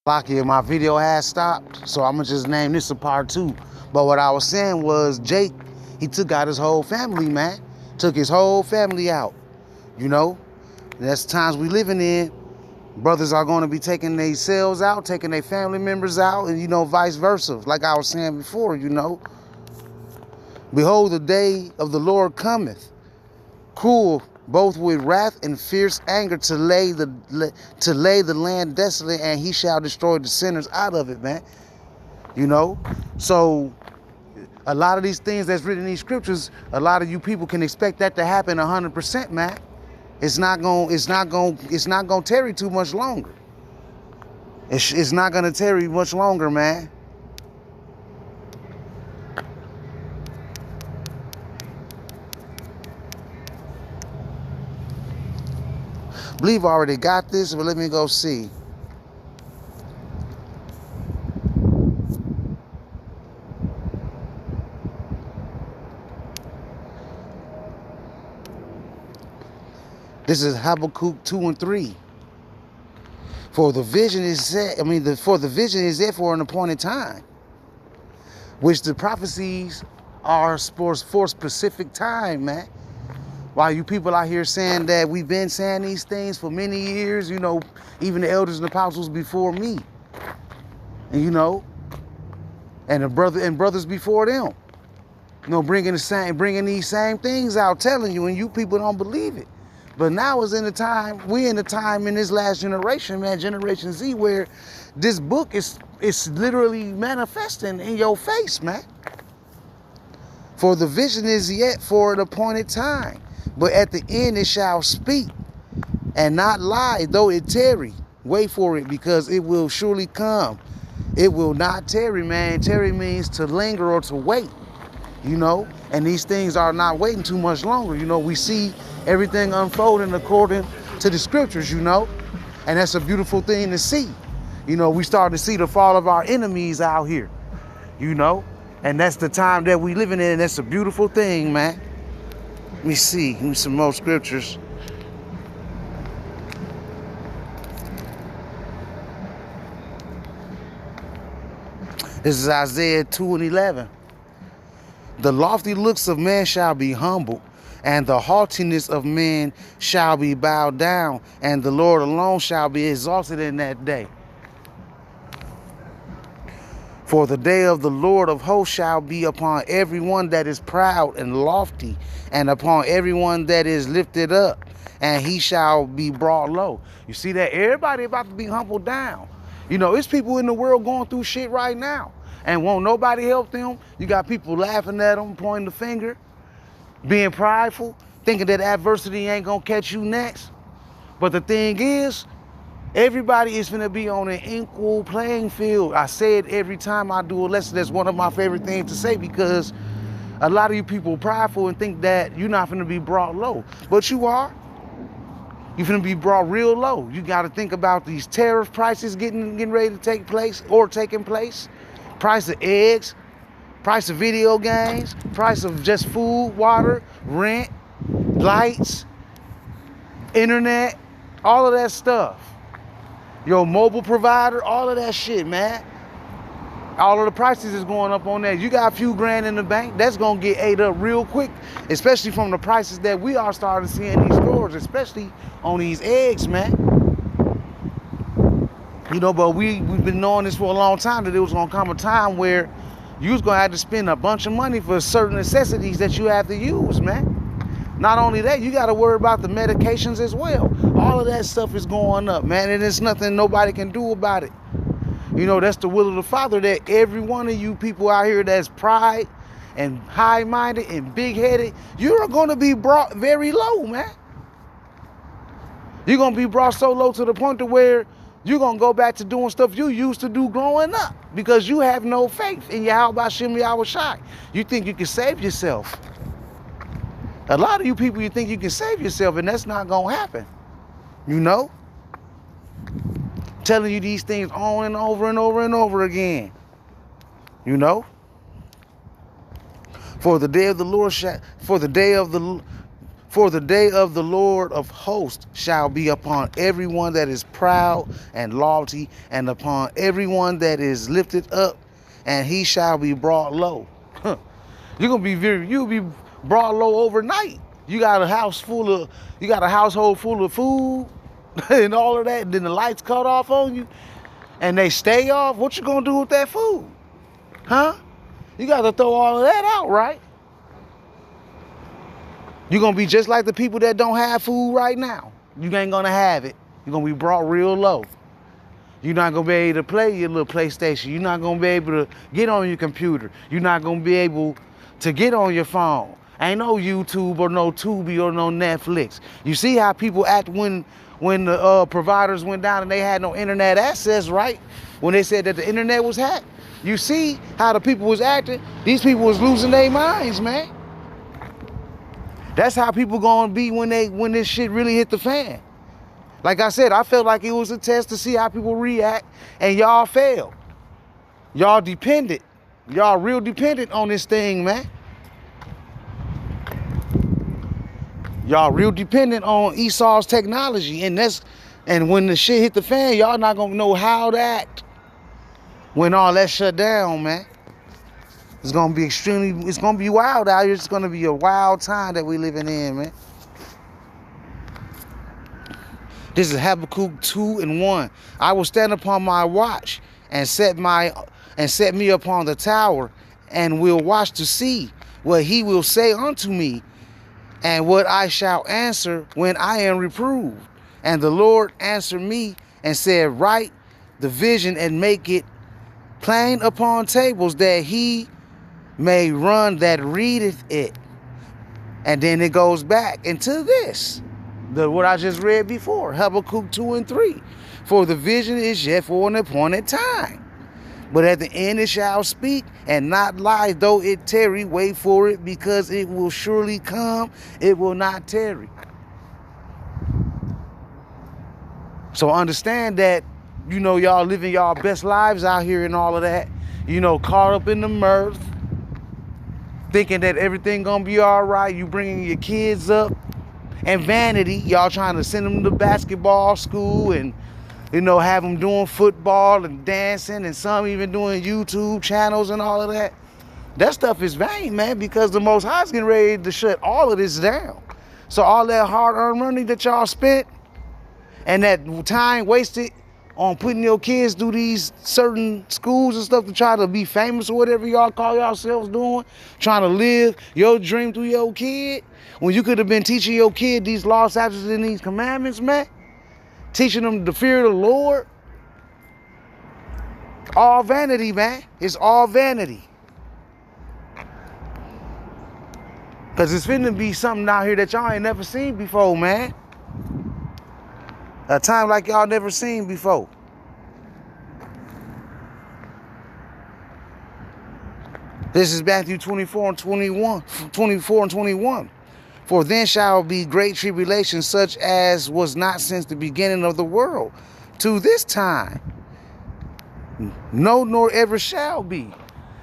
Lucky my video has stopped, so I'm gonna just name this a part 2. But what I was saying was Jake, he took out his whole family, man. Took his whole family out. You know, that's times we living in. Brothers are going to be taking themselves out, taking their family members out, and vice versa. Like I was saying before, behold, the day of the Lord cometh, cruel, both with wrath and fierce anger, to lay the land desolate, and he shall destroy the sinners out of it, man. So a lot of these things that's written in these scriptures, a lot of you people can expect that to happen 100%, man. It's not gonna tarry too much longer. It's not gonna tarry much longer, man. Believe I already got this, but let me go see. This is Habakkuk 2 and 3. For the vision is set, for the vision is there for an appointed time, which the prophecies are for specific time, man. While you people out here saying that we've been saying these things for many years, even the elders and apostles before me, and and the brothers before them, bringing these same things out, telling you, and you people don't believe it. But now is in the time, we're in the time in this last generation, man, Generation Z, where this book is literally manifesting in your face, man. For the vision is yet for an appointed time, but at the end it shall speak and not lie, though it tarry. Wait for it, because it will surely come. It will not tarry, man. Tarry means to linger or to wait, and these things are not waiting too much longer. We see everything unfolding according to the scriptures, and that's a beautiful thing to see. We starting to see the fall of our enemies out here, and that's the time that we living in, and that's a beautiful thing, man. Let me see, give me some more scriptures. This is Isaiah 2 and 11. The lofty looks of man shall be humbled, and the haughtiness of men shall be bowed down, and the Lord alone shall be exalted in that day. For the day of the Lord of hosts shall be upon everyone that is proud and lofty, and upon everyone that is lifted up, and he shall be brought low. You see that? Everybody about to be humbled down. It's people in the world going through shit right now, and won't nobody help them. You got people laughing at them, pointing the finger, being prideful, thinking that adversity ain't gonna catch you next. But the thing is, everybody is gonna be on an equal playing field. I say it every time I do a lesson. That's one of my favorite things to say, because a lot of you people are prideful and think that you're not gonna be brought low. But you are. You're gonna be brought real low. You gotta think about these tariff prices getting ready to take place or taking place. Price of eggs, price of video games, price of just food, water, rent, lights, internet, all of that stuff. Your mobile provider, all of that shit, man. All of the prices is going up on that. You got a few grand in the bank, that's gonna get ate up real quick, especially from the prices that we are starting to see in these stores, especially on these eggs, man. But we've been knowing this for a long time, that it was gonna come a time where you was gonna have to spend a bunch of money for certain necessities that you have to use, man. Not only that, you gotta worry about the medications as well. All of that stuff is going up, man, and there's nothing nobody can do about it. That's the will of the Father, that every one of you people out here that's pride and high-minded and big-headed, you're gonna be brought very low, man. You're gonna be brought so low to the point to where you're going to go back to doing stuff you used to do growing up, because you have no faith in Yahweh Shem Yahweh Shai. You think you can save yourself. A lot of you people, you think you can save yourself, and that's not going to happen. Telling you these things on and over and over and over again. For the day of the Lord For the day of the Lord of hosts shall be upon everyone that is proud and lofty, and upon everyone that is lifted up, and he shall be brought low. You'll be brought low overnight. You got a household full of food and all of that, and then the lights cut off on you, and they stay off. What you gonna do with that food? Huh? You got to throw all of that out, right? You're going to be just like the people that don't have food right now. You ain't going to have it. You're going to be brought real low. You're not going to be able to play your little PlayStation. You're not going to be able to get on your computer. You're not going to be able to get on your phone. Ain't no YouTube or no Tubi or no Netflix. You see how people act when the providers went down and they had no internet access, right? When they said that the internet was hacked. You see how the people was acting? These people was losing their minds, man. That's how people gonna be when this shit really hit the fan. Like I said, I felt like it was a test to see how people react, and y'all failed. Y'all dependent. Y'all real dependent on this thing, man. Y'all real dependent on Esau's technology, and when the shit hit the fan, y'all not gonna know how to act when all that shut down, man. It's gonna be wild out here. It's gonna be a wild time that we living in, man. This is Habakkuk 2:1. I will stand upon my watch and set me upon the tower, and will watch to see what he will say unto me, and what I shall answer when I am reproved. And the Lord answered me and said, write the vision and make it plain upon tables, that he may run that readeth it. And then it goes back into this, what I just read before, Habakkuk 2:3. For the vision is yet for an appointed time, but at the end it shall speak and not lie. Though it tarry, wait for it, because it will surely come, it will not tarry. So understand that, y'all living y'all best lives out here and all of that, caught up in the mirth, thinking that everything gonna be all right. You bringing your kids up, and vanity. Y'all trying to send them to basketball school and, have them doing football and dancing, and some even doing YouTube channels and all of that. That stuff is vain, man, because the Most High is getting ready to shut all of this down. So all that hard-earned money that y'all spent and that time wasted on putting your kids through these certain schools and stuff to try to be famous or whatever y'all call yourselves doing, trying to live your dream through your kid, when you could have been teaching your kid these laws, statutes, and these commandments, man, teaching them the fear of the Lord. All vanity, man. It's all vanity. Because it's finna be something out here that y'all ain't never seen before, man. A time like y'all never seen before. This is Matthew 24 and 21. For then shall be great tribulation, such as was not since the beginning of the world to this time. No, nor ever shall be.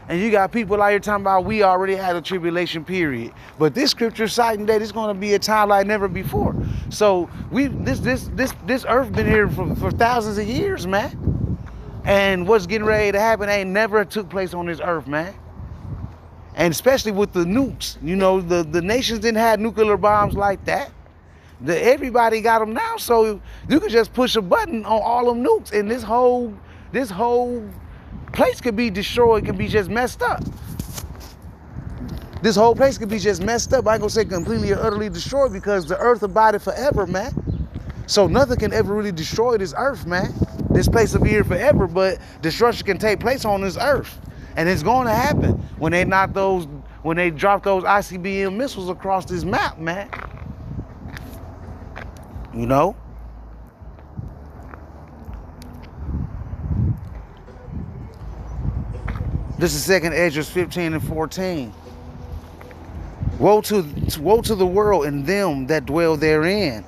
And you got people out here talking about we already had a tribulation period. But this scripture citing that it's going to be a time like never before. So this earth been here for thousands of years, man. And what's getting ready to happen ain't never took place on this earth, man. And especially with the nukes. The nations didn't have nuclear bombs like that. Everybody got them now. So you can just push a button on all them nukes, and this whole place could be destroyed, can be just messed up. This whole place could be just messed up. I ain't gonna say completely or utterly destroyed, because the earth abided forever, man. So nothing can ever really destroy this earth, man. This place will be here forever, but destruction can take place on this earth. And it's going to happen when they drop those ICBM missiles across this map, man. This is 2 Ezra 15 and 14. Woe to the world and them that dwell therein.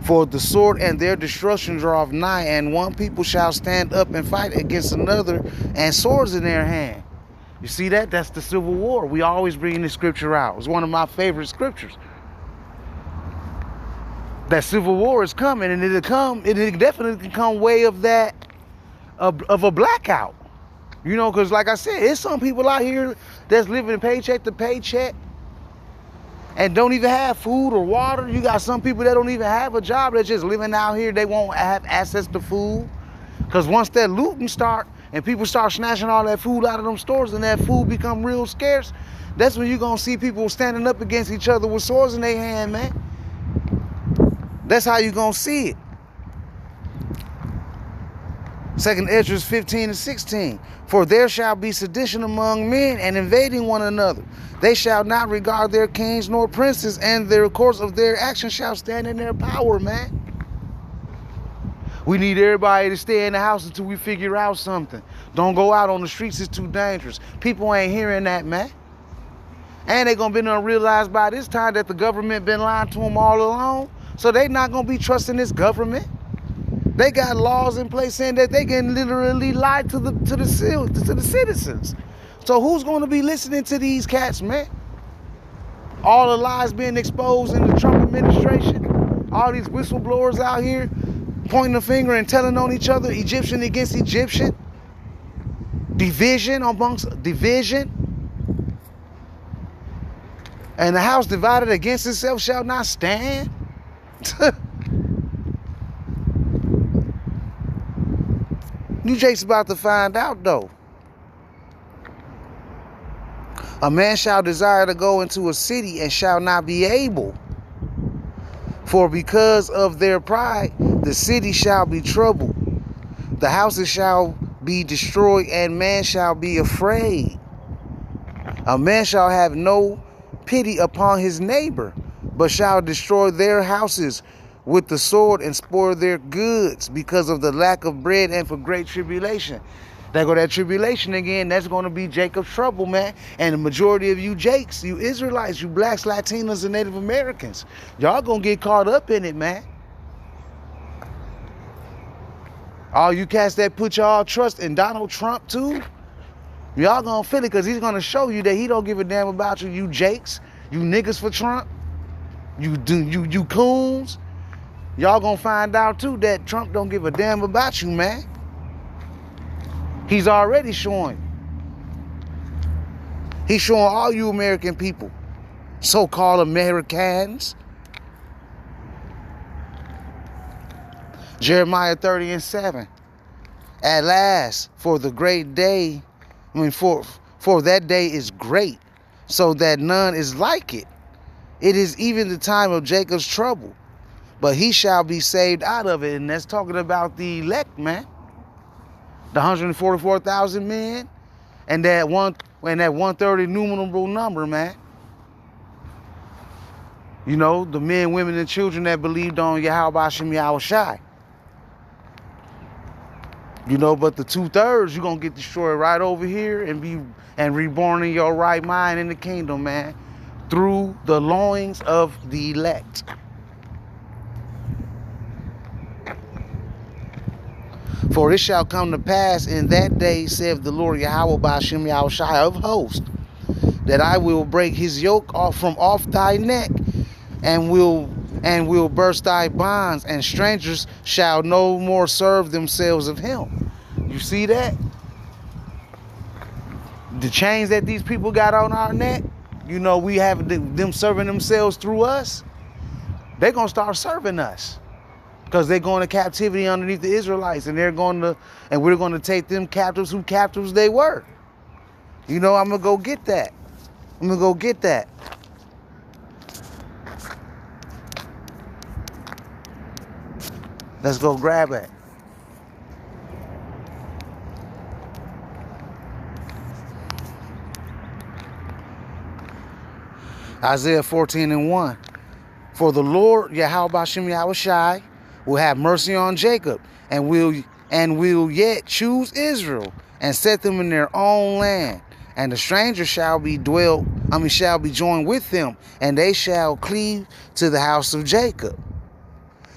For the sword and their destruction draweth nigh, and one people shall stand up and fight against another, and swords in their hand. You see that? That's the Civil War. We always bring this scripture out. It's one of my favorite scriptures. that civil war is coming, and it definitely can come way of that, of a blackout. You know, because like I said, there's some people out here that's living paycheck to paycheck and don't even have food or water. You got some people that don't even have a job. They're just living out here. They won't have access to food. Because once that looting start and people start snatching all that food out of them stores and that food become real scarce, that's when you're going to see people standing up against each other with swords in their hand, man. That's how you're going to see it. 2 Ezra 15 and 16. For there shall be sedition among men and invading one another. They shall not regard their kings nor princes, and their course of their action shall stand in their power, man. We need everybody to stay in the house until we figure out something. Don't go out on the streets, it's too dangerous. People ain't hearing that, man. And they gonna be realized by this time that the government been lying to them all along. So they not gonna be trusting this government. They got laws in place saying that they can literally lie to the citizens. So who's going to be listening to these cats, man? All the lies being exposed in the Trump administration. All these whistleblowers out here pointing the finger and telling on each other, Egyptian against Egyptian. Division amongst division. And the house divided against itself shall not stand. You Jake's about to find out, though. A man shall desire to go into a city and shall not be able. For because of their pride, the city shall be troubled. The houses shall be destroyed, and man shall be afraid. A man shall have no pity upon his neighbor, but shall destroy their houses with the sword and spoil their goods because of the lack of bread and for great tribulation. There go that tribulation again. That's going to be Jacob's trouble, man. And the majority of you Jakes, you Israelites, you blacks, Latinos, and Native Americans, y'all going to get caught up in it, man. All you cats that put y'all trust in Donald Trump, too, y'all going to feel it because he's going to show you that he don't give a damn about you, you Jakes, you niggas for Trump, you coons. Y'all going to find out, too, that Trump don't give a damn about you, man. He's already showing. He's showing all you American people, so-called Americans. Jeremiah 30 and 7. At last, for the great day, for that day is great, so that none is like it. It is even the time of Jacob's trouble, but he shall be saved out of it. And that's talking about the elect, man. The 144,000 men and that 130 innumerable number, man. You know, the men, women, and children that believed on Yahweh Hashem Yahweh Shai. You know, but the 2/3 you're gonna get destroyed right over here and reborn in your right mind in the kingdom, man, through the loins of the elect. For it shall come to pass in that day, saith the Lord Yahweh Ba'ashem Yahweh Shai of hosts, that I will break his yoke off thy neck, and will burst thy bonds, and strangers shall no more serve themselves of him. You see that? The chains that these people got on our neck, you know, we have them serving themselves through us. They're gonna start serving us. Because they're going to captivity underneath the Israelites, and we're going to take them captives who captives they were. You know, I'm going to go get that. I'm going to go get that. Let's go grab it. Isaiah 14 and 1. For the Lord, Yahweh Ba'ashem Yahweh Shai, will have mercy on Jacob, and will yet choose Israel, and set them in their own land. And the stranger shall be joined with them, and they shall cleave to the house of Jacob.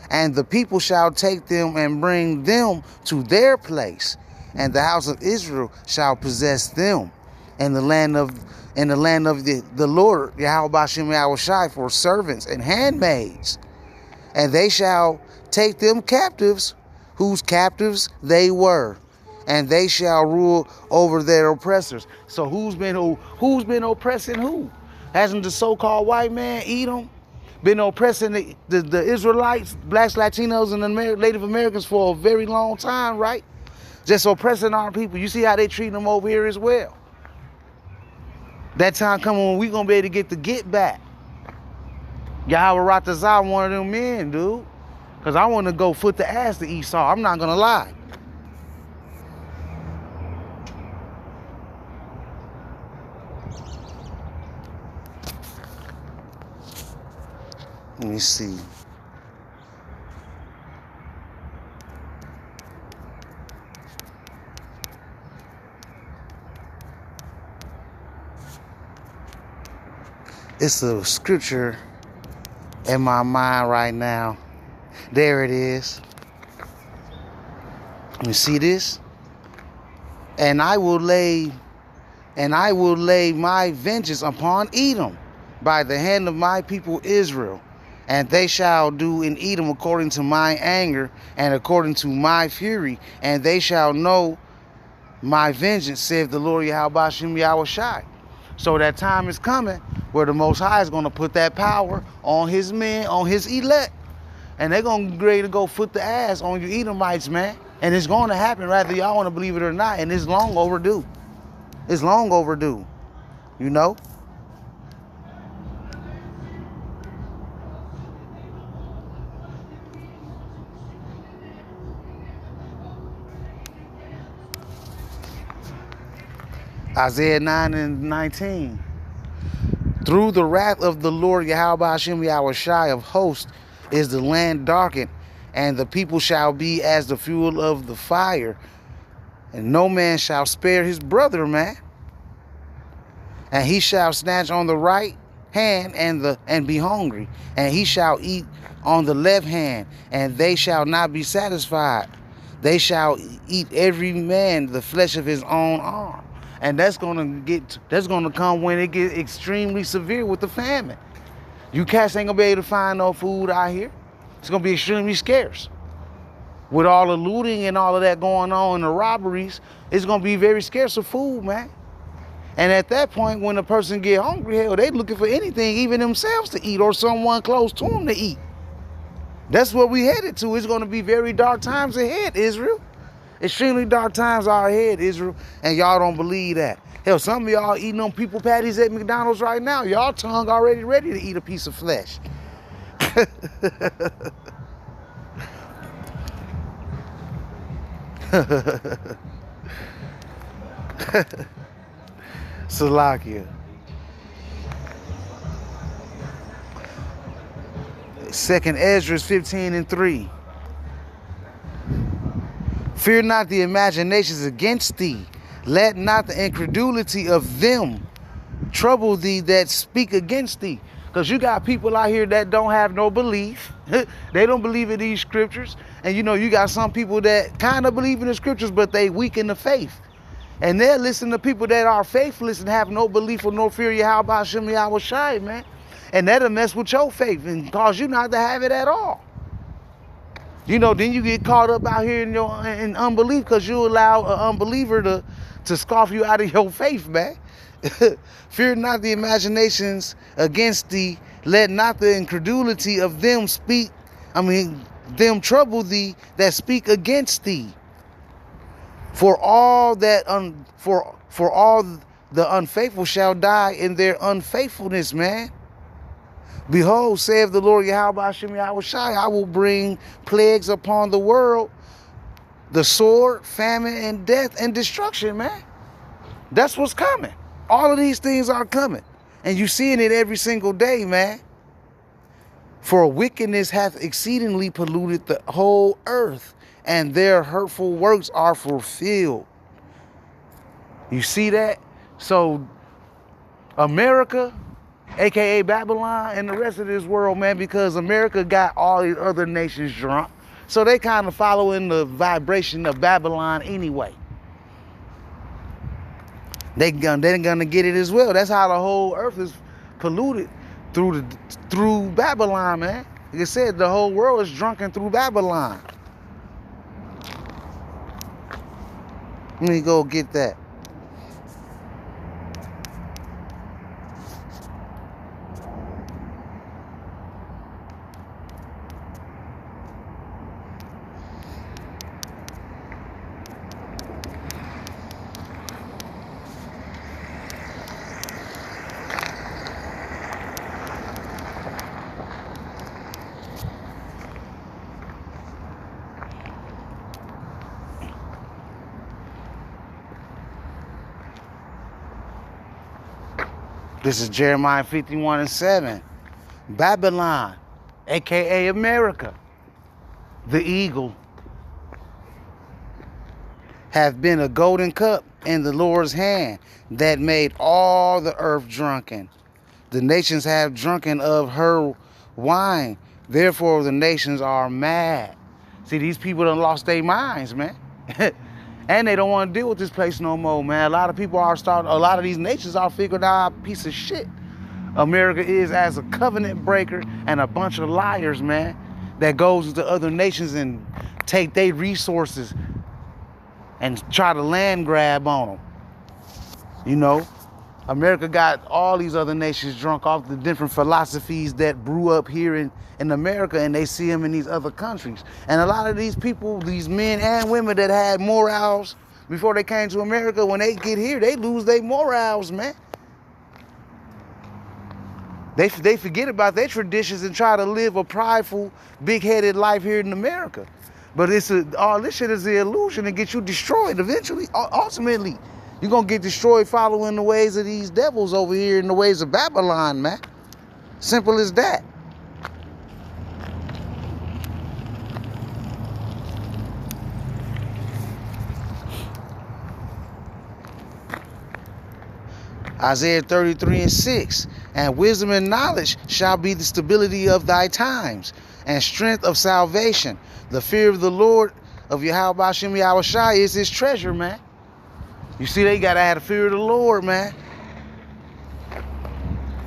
And the people shall take them and bring them to their place, and the house of Israel shall possess them, in the land of the Lord Yahweh Ba'ashem Yahweh Shai, for servants and handmaids. And they shall take them captives, whose captives they were, and they shall rule over their oppressors. So who's been oppressing who? Hasn't the so-called white man, Edom, been oppressing the Israelites, blacks, Latinos, and Native Americans for a very long time, right? Just oppressing our people. You see how they treat them over here as well. That time coming when we gonna be able to get the get back. Yahweh Ratazah, one of them men, dude. Because I want to go foot the ass to Esau. I'm not going to lie. Let me see. It's a scripture in my mind right now. There it is. You see this? And I will lay my vengeance upon Edom by the hand of my people Israel, and they shall do in Edom according to my anger and according to my fury, and they shall know my vengeance, saith the Lord Yahweh Shem Yahweh Shai. So that time is coming where the Most High is going to put that power on his men, on his elect. And they're going to be ready to go foot the ass on you Edomites, man. And it's going to happen, whether y'all want to believe it or not. And it's long overdue. It's long overdue. You know? Isaiah 9:19. Through the wrath of the Lord Yahweh Hashem Yahweh Shai of hosts is the land darkened, and the people shall be as the fuel of the fire, and no man shall spare his brother, man. And he shall snatch on the right hand and be hungry, and he shall eat on the left hand, and they shall not be satisfied. They shall eat every man the flesh of his own arm. And that's gonna come when it gets extremely severe with the famine. You cats ain't gonna be able to find no food out here. It's gonna be extremely scarce. With all the looting and all of that going on and the robberies, it's gonna be very scarce of food, man. And at that point, when a person get hungry, hell, they looking for anything, even themselves to eat or someone close to them to eat. That's what we headed to. It's gonna be very dark times ahead, Israel. Extremely dark times are ahead, Israel, and y'all don't believe that. Hell, some of y'all eating them people patties at McDonald's right now. Y'all tongue already ready to eat a piece of flesh. Salakia. 2nd Ezra 15:3. Fear not the imaginations against thee. Let not the incredulity of them trouble thee that speak against thee. Because you got people out here that don't have no belief. They don't believe in these scriptures. And you know, you got some people that kind of believe in the scriptures, but they weak in the faith. And they're listening to people that are faithless and have no belief or no fear of Yahweh Hashem Yahweh Shai, man. And that'll mess with your faith and cause you not to have it at all. You know, then you get caught up out here in unbelief because you allow an unbeliever to scoff you out of your faith, man. Fear not the imaginations against thee. Let not the incredulity of them them trouble thee that speak against thee. For all the unfaithful shall die in their unfaithfulness, man. Behold, saith the Lord Yahweh Hashem Yahweh Shai, I will bring plagues upon the world, the sword, famine, and death, and destruction, man. That's what's coming. All of these things are coming. And you're seeing it every single day, man. For wickedness hath exceedingly polluted the whole earth, and their hurtful works are fulfilled. You see that? So, America, aka Babylon, and the rest of this world, man, because America got all these other nations drunk. So they kind of following the vibration of Babylon anyway. They're gonna get it as well. That's how the whole earth is polluted through Babylon, man. Like I said, the whole world is drunken through Babylon. Let me go get that. This is Jeremiah 51:7. Babylon, aka America, the eagle, have been a golden cup in the Lord's hand that made all the earth drunken. The nations have drunken of her wine, therefore the nations are mad. See, these people done lost their minds, man. And they don't want to deal with this place no more, man. A lot of these nations are figuring out a piece of shit America is as a covenant breaker and a bunch of liars, man, that goes into other nations and take their resources and try to land grab on them. You know, America got all these other nations drunk off the different philosophies that brew up here in America, and they see them in these other countries. And a lot of these people, these men and women that had morals before they came to America, when they get here, they lose their morals, man. They forget about their traditions and try to live a prideful, big-headed life here in America. But all this shit is the illusion and get you destroyed eventually. Ultimately, you're going to get destroyed following the ways of these devils over here in the ways of Babylon, man. Simple as that. Isaiah 33:6, and wisdom and knowledge shall be the stability of thy times, and strength of salvation. The fear of the Lord of Yahweh Hashem Yahweh Shai is his treasure, man. You see, they got to have the fear of the Lord, man.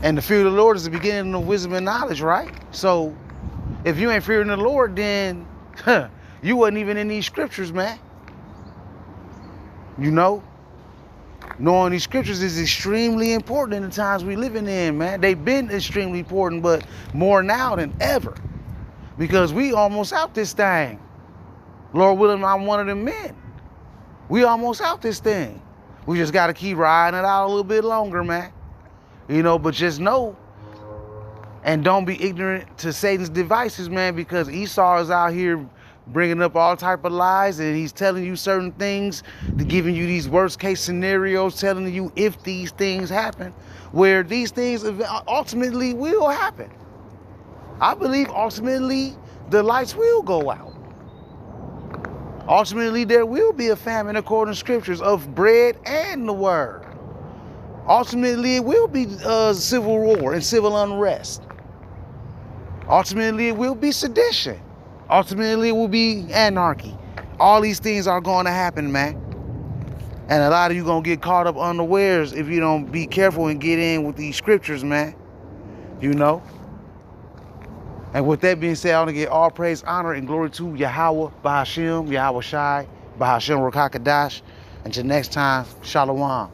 And the fear of the Lord is the beginning of wisdom and knowledge, right? So if you ain't fearing the Lord, then you wasn't even in these scriptures, man. You know? Knowing these scriptures is extremely important in the times we living in, man. They've been extremely important, but more now than ever. Because we almost out this thing. Lord willing, I'm one of them men. We almost out this thing. We just got to keep riding it out a little bit longer, man. You know, but just know and don't be ignorant to Satan's devices, man, because Esau is out here bringing up all type of lies, and he's telling you certain things, giving you these worst case scenarios, telling you if these things happen, where these things ultimately will happen. I believe ultimately the lights will go out. Ultimately there will be a famine according to scriptures of bread and the word. Ultimately it will be civil war and civil unrest. Ultimately it will be sedition. Ultimately, it will be anarchy. All these things are going to happen, man. And a lot of you going to get caught up unawares if you don't be careful and get in with these scriptures, man. You know? And with that being said, I want to give all praise, honor, and glory to Yahweh, Bahashem, Yahweh Shai, Bahashem Rakakadash. Until next time, Shalom.